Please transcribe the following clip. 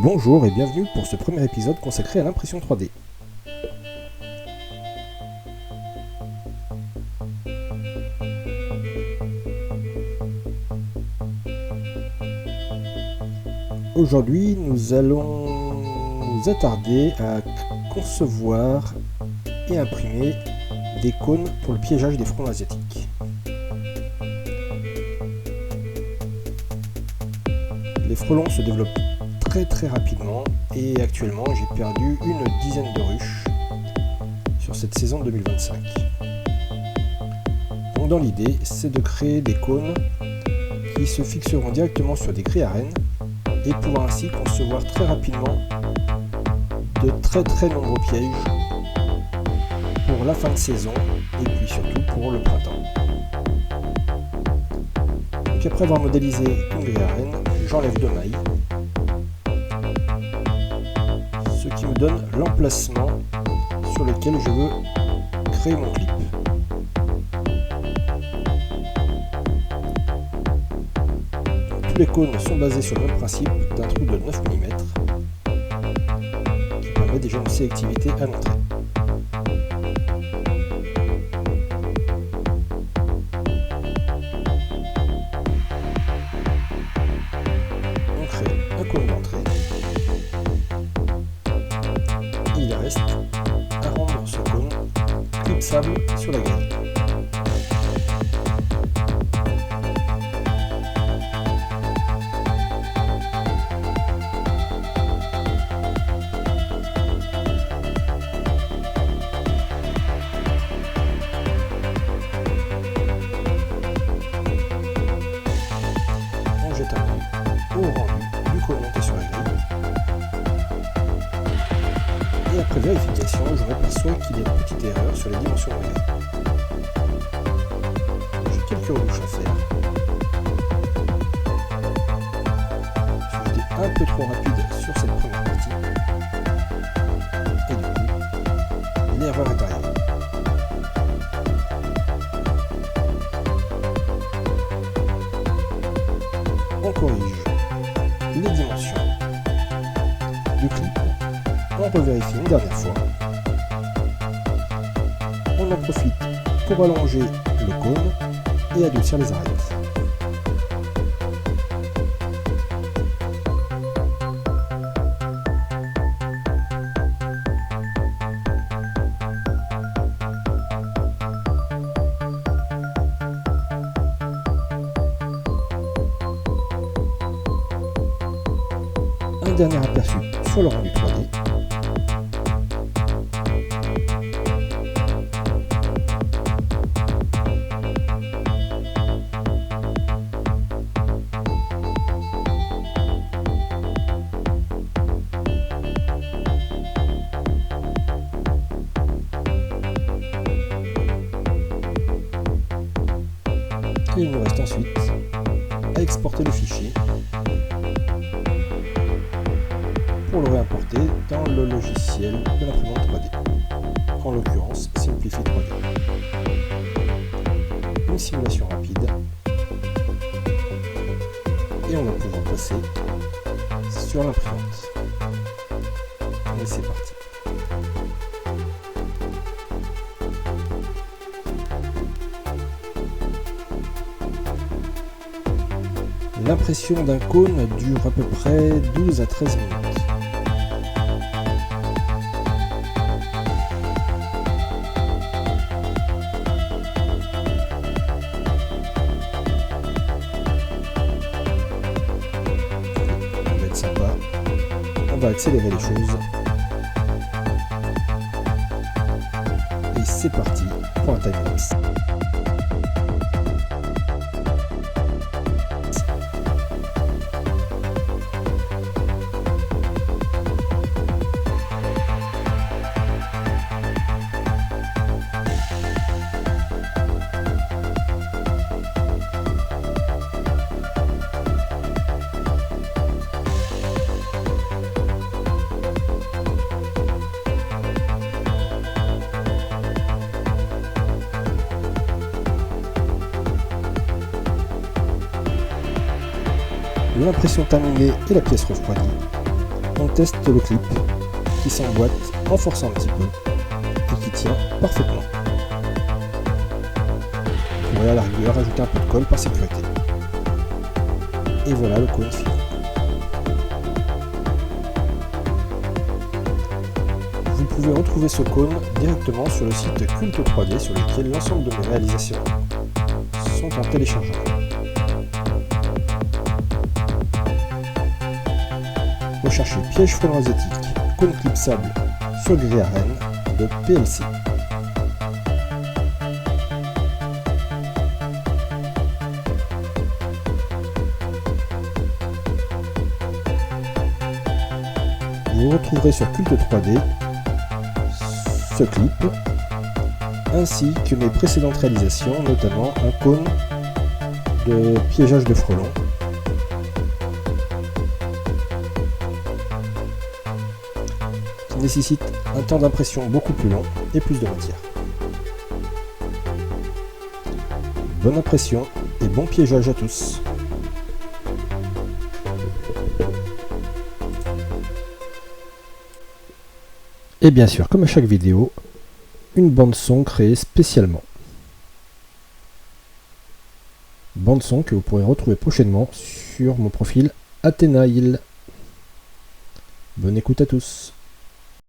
Bonjour et bienvenue pour ce premier épisode consacré à l'impression 3D. Aujourd'hui, nous allons nous attarder à concevoir et imprimer des cônes pour le piégeage des frelons asiatiques. Les frelons se développent très rapidement et actuellement j'ai perdu une dizaine de ruches sur cette saison 2025. Donc dans l'idée, c'est de créer des cônes qui se fixeront directement sur des grilles à rennes et pouvoir ainsi concevoir très rapidement de très nombreux pièges pour la fin de saison et puis surtout pour le printemps. Donc après avoir modélisé une grille à rennes, j'enlève 2 mailles, ce qui me donne l'emplacement sur lequel je veux créer mon clip. Tous les cônes sont basés sur le même principe d'un trou de 9 mm qui permet déjà une sélectivité à l'entrée. On crée un cône d'entrée. Il reste à rendre ce cône clipsable sur la grille. On jette un œil au rendu du cône monté sur la grille. Et après vérification, je m'aperçois qu'il y a une petite erreur sur les dimensions de la grille. J'ai quelques retouches à faire. J'ai été un peu trop rapide sur cette première partie. Et du coup, l'erreur est arrivée. On corrige les dimensions du clip. On revérifie une dernière fois. On en profite pour allonger le cône et adoucir les arêtes. Un dernier aperçu sur le rendu 3D. Et il nous reste ensuite à exporter le fichier pour le réimporter dans le logiciel de l'imprimante 3D, en l'occurrence Simplify 3D. Une simulation rapide et on va pouvoir passer sur l'imprimante. Et c'est parti. L'impression d'un cône dure à peu près 12 à 13 minutes. On va être sympa, on va accélérer les choses. Et c'est parti pour un timelapse. L'impression terminée et la pièce refroidie. on teste le clip qui s'emboîte en forçant un petit peu et qui tient parfaitement. On pourrait à la rigueur ajouter un peu de colle par sécurité. Et voilà le cône fini. Vous pouvez retrouver ce cône directement sur le site Culte 3D sur lequel l'ensemble de mes réalisations sont en téléchargement. Recherchez piège frelon asiatique, cône clipsable sur grille à rennes de PLC. Vous retrouverez sur Culte 3D ce clip, ainsi que mes précédentes réalisations, notamment un cône de piégeage de frelons, qui nécessite un temps d'impression beaucoup plus long et plus de matière. Bonne impression et bon piégeage à tous! Et bien sûr, comme à chaque vidéo, une bande son créée spécialement. Bande son que vous pourrez retrouver prochainement sur mon profil Athénaïl. Bonne écoute à tous.